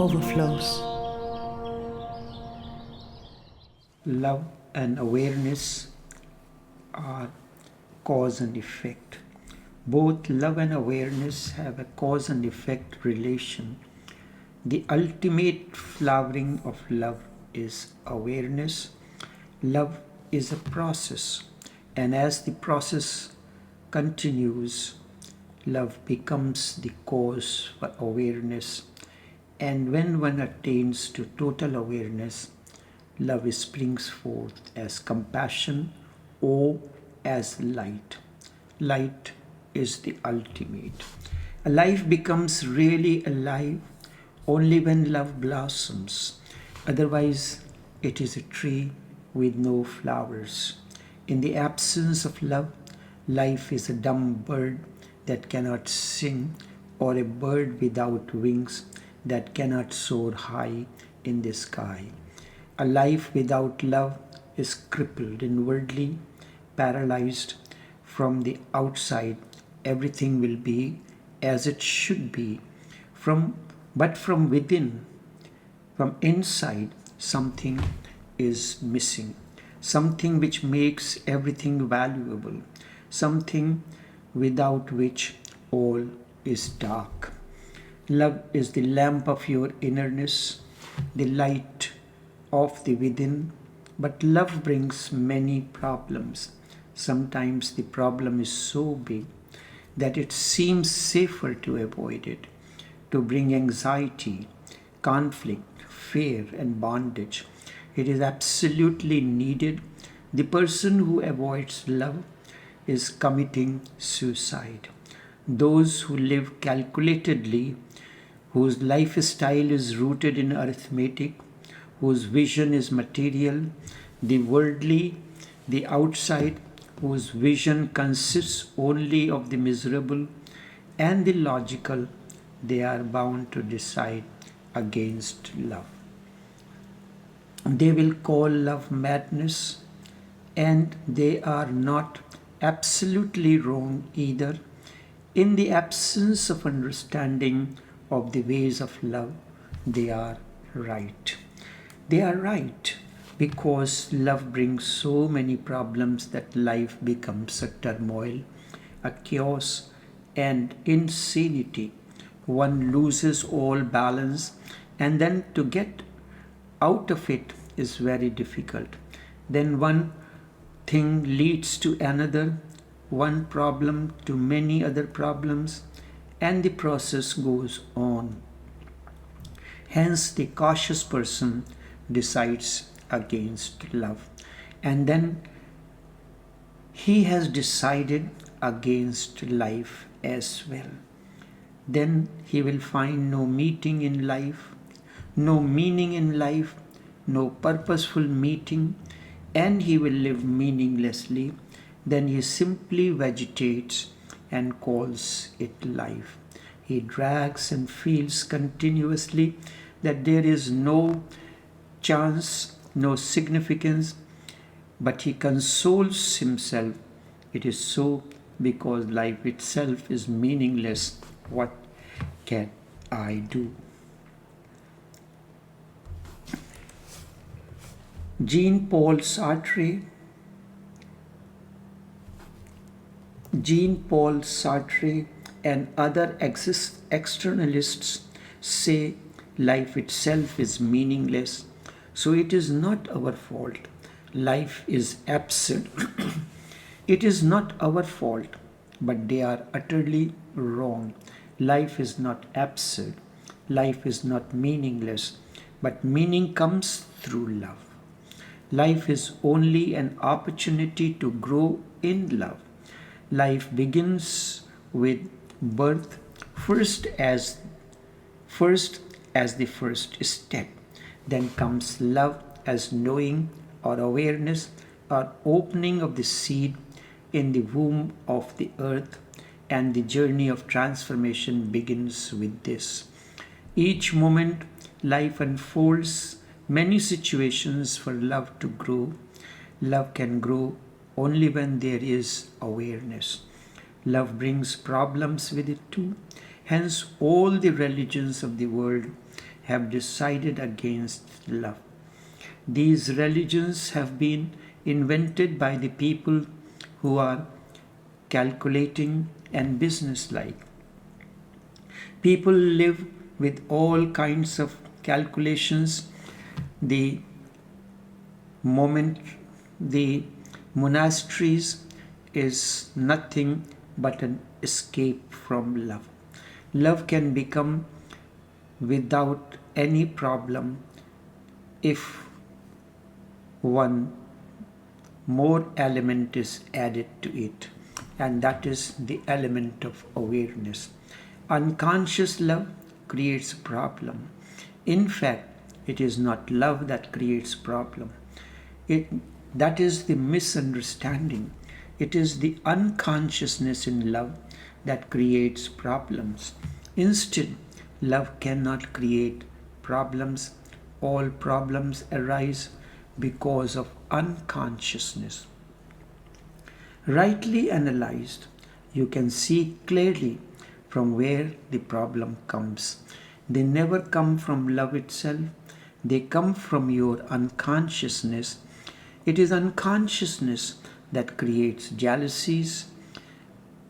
Overflows. Love and awareness are cause and effect. Both love and awareness have a cause and effect relation. The ultimate flowering of love is awareness. Love is a process, and as the process continues, love becomes the cause for awareness. And when one attains to total awareness, love springs forth as compassion or as light. Light is the ultimate. A life becomes really alive only when love blossoms. Otherwise, it is a tree with no flowers. In the absence of love, life is a dumb bird that cannot sing, or a bird without wings that cannot soar high in the sky. A life without love is crippled inwardly, paralyzed. From the outside, everything will be as it should be. But from within, from inside, something is missing. Something which makes everything valuable. Something without which all is dark. Love is the lamp of your innerness, the light of the within. But love brings many problems. Sometimes the problem is so big that it seems safer to avoid it, to bring anxiety, conflict, fear, and bondage. It is absolutely needed. The person who avoids love is committing suicide. Those who live calculatedly, whose lifestyle is rooted in arithmetic, whose vision is material, the worldly, the outside, whose vision consists only of the miserable and the logical, they are bound to decide against love. They will call love madness, and they are not absolutely wrong either. In the absence of understanding of the ways of love, they are right. They are right because love brings so many problems that life becomes a turmoil, a chaos, and insanity. One loses all balance, and then to get out of it is very difficult. Then one thing leads to another, one problem to many other problems, and the process goes on. Hence, the cautious person decides against love, and then he has decided against life as well. Then he will find no meeting in life, no meaning in life, no purposeful meeting, and he will live meaninglessly. Then he simply vegetates and calls it life. He drags and feels continuously that there is no chance, no significance, but he consoles himself. It is so because life itself is meaningless. What can I do? Jean-Paul Sartre and other externalists say life itself is meaningless, so it is not our fault. Life is absurd. It is not our fault, but they are utterly wrong. Life is not absurd. Life is not meaningless, but meaning comes through love. Life is only an opportunity to grow in love. Life begins with birth, first as the first step. Then comes love as knowing or awareness or opening of the seed in the womb of the earth, and the journey of transformation begins with this. Each moment life unfolds many situations for love to grow. Love can grow only when there is awareness. Love brings problems with it too. Hence, all the religions of the world have decided against love. These religions have been invented by the people who are calculating and businesslike. People live with all kinds of calculations. The moment the monasteries is nothing but an escape from love. Love can become without any problem if one more element is added to it, and that is the element of awareness. Unconscious love creates a problem. In fact, it is not love that creates problem. That is the misunderstanding. It is the unconsciousness in love that creates problems. Instead, love cannot create problems. All problems arise because of unconsciousness. Rightly analyzed, you can see clearly from where the problem comes. They never come from love itself. They come from your unconsciousness. It is unconsciousness that creates jealousies,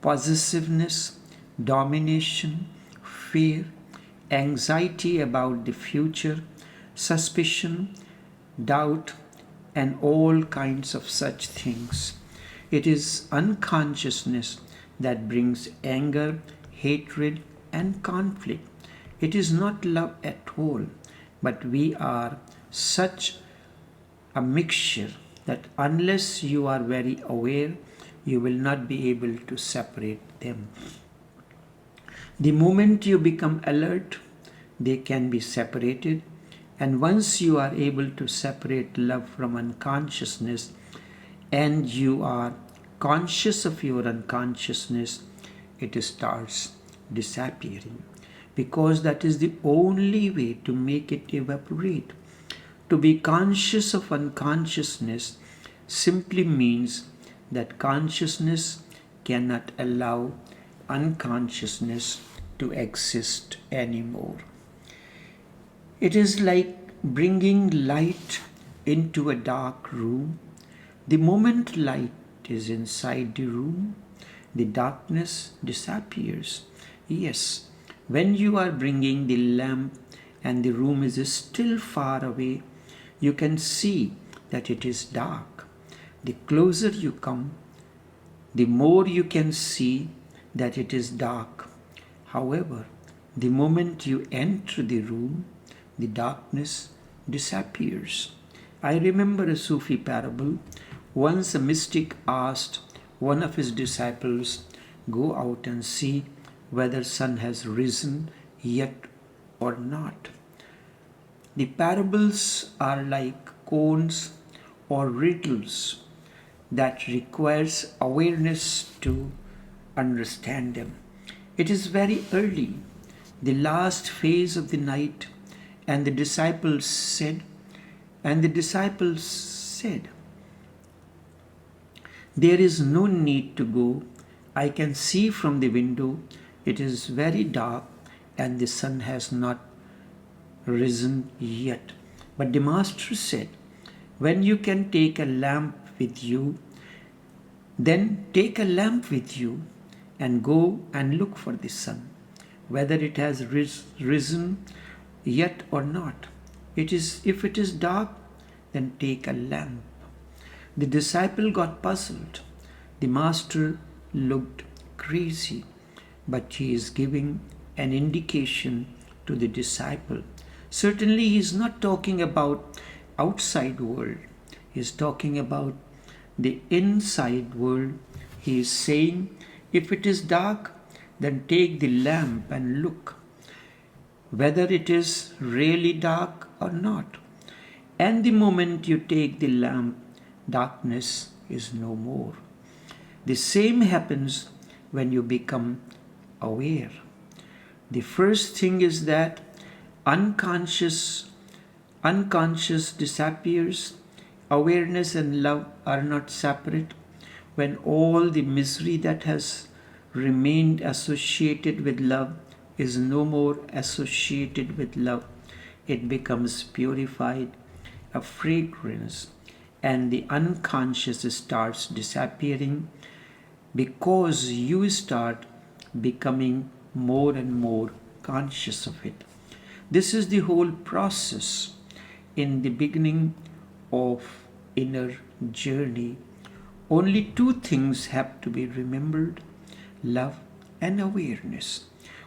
possessiveness, domination, fear, anxiety about the future, suspicion, doubt, and all kinds of such things. It is unconsciousness that brings anger, hatred, and conflict. It is not love at all, but we are such a mixture that unless you are very aware, you will not be able to separate them. The moment you become alert, they can be separated. And once you are able to separate love from unconsciousness, and you are conscious of your unconsciousness, it starts disappearing. Because that is the only way to make it evaporate. To be conscious of unconsciousness simply means that consciousness cannot allow unconsciousness to exist anymore. It is like bringing light into a dark room. The moment light is inside the room, the darkness disappears. Yes, when you are bringing the lamp and the room is still far away, you can see that it is dark. The closer you come, the more you can see that it is dark. However, the moment you enter the room, the darkness disappears. I remember a Sufi parable. Once a mystic asked one of his disciples, "Go out and see whether sun has risen yet or not." The parables are like cones or riddles that requires awareness to understand them. It is very early, the last phase of the night, and the disciples said, "There is no need to go. I can see from the window. It is very dark and the sun has not risen yet." But the master said, "When you can take a lamp with you, then take a lamp with you and go and look for the sun, whether it has risen yet or not. If it is dark, then take a lamp." The disciple got puzzled. The master looked crazy, but he is giving an indication to the disciple. Certainly he is not talking about outside world. He is talking about the inside world. He is saying, if it is dark, then take the lamp and look whether it is really dark or not. And the moment you take the lamp, darkness is no more. The same happens when you become aware. The first thing is that unconscious disappears. Awareness and love are not separate. When all the misery that has remained associated with love is no more associated with love, it becomes purified, a fragrance, and the unconscious starts disappearing because you start becoming more and more conscious of it. This is the whole process in the beginning of inner journey. Only two things have to be remembered: love and awareness.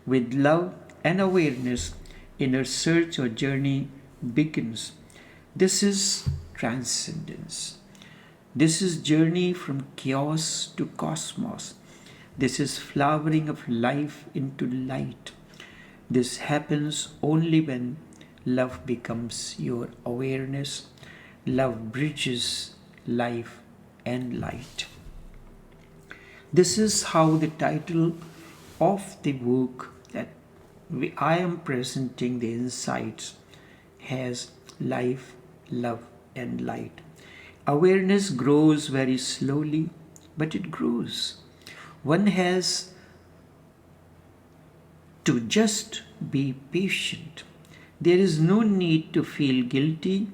With love and awareness, inner search or journey begins. This is transcendence. This is journey from chaos to cosmos. This is flowering of life into light. This happens only when love becomes your awareness. Love bridges life and light. This is how the title of the book that I am presenting, the insights, has life, love, and light. Awareness grows very slowly, but it grows. One has to just be patient. There is no need to feel guilty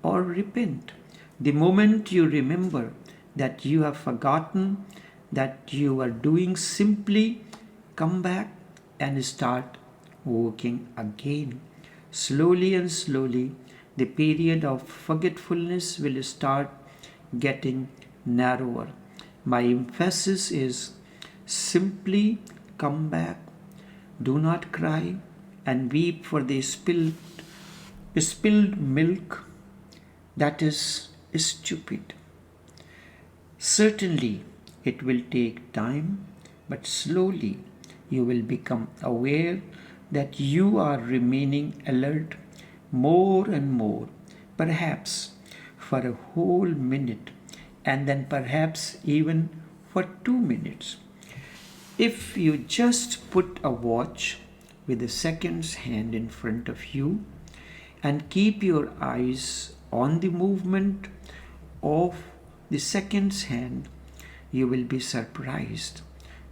or repent. The moment you remember that you have forgotten that you are doing, simply come back and start working again. Slowly and slowly, the period of forgetfulness will start getting narrower. My emphasis is simply come back. Do not cry and weep for the spilled milk. That is stupid. Certainly, it will take time, but slowly you will become aware that you are remaining alert more and more, perhaps for a whole minute, and then perhaps even for 2 minutes. If you just put a watch with a second's hand in front of you and keep your eyes on the movement of the second's hand, you will be surprised.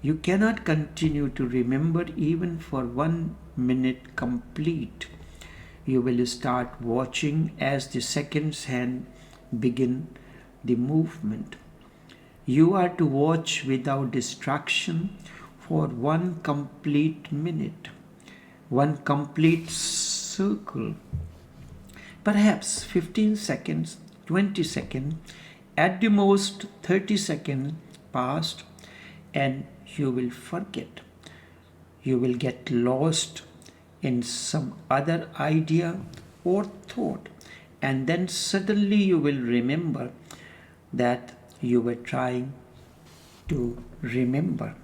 You cannot continue to remember even for 1 minute complete. You will start watching as the second's hand begin the movement. You are to watch without distraction for 1 complete minute, 1 complete circle. Perhaps 15 seconds, 20 seconds, at the most 30 seconds passed, and you will forget. You will get lost in some other idea or thought, and then suddenly you will remember that you were trying to remember.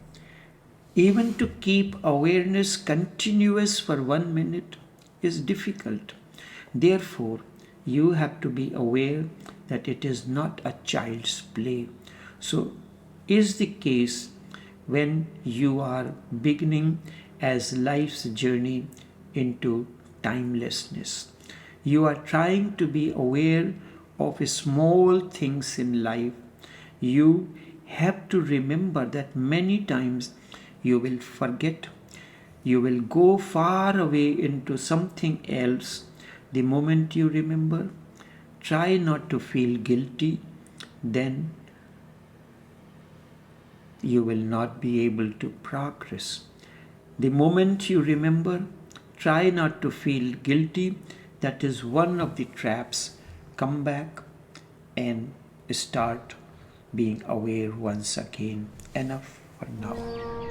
Even to keep awareness continuous for 1 minute is difficult. Therefore, you have to be aware that it is not a child's play. So, is the case when you are beginning as life's journey into timelessness. You are trying to be aware of small things in life. You have to remember that many times you will forget. You will go far away into something else. The moment you remember, try not to feel guilty. Then you will not be able to progress. The moment you remember, try not to feel guilty. That is one of the traps. Come back and start being aware once again. Enough for now.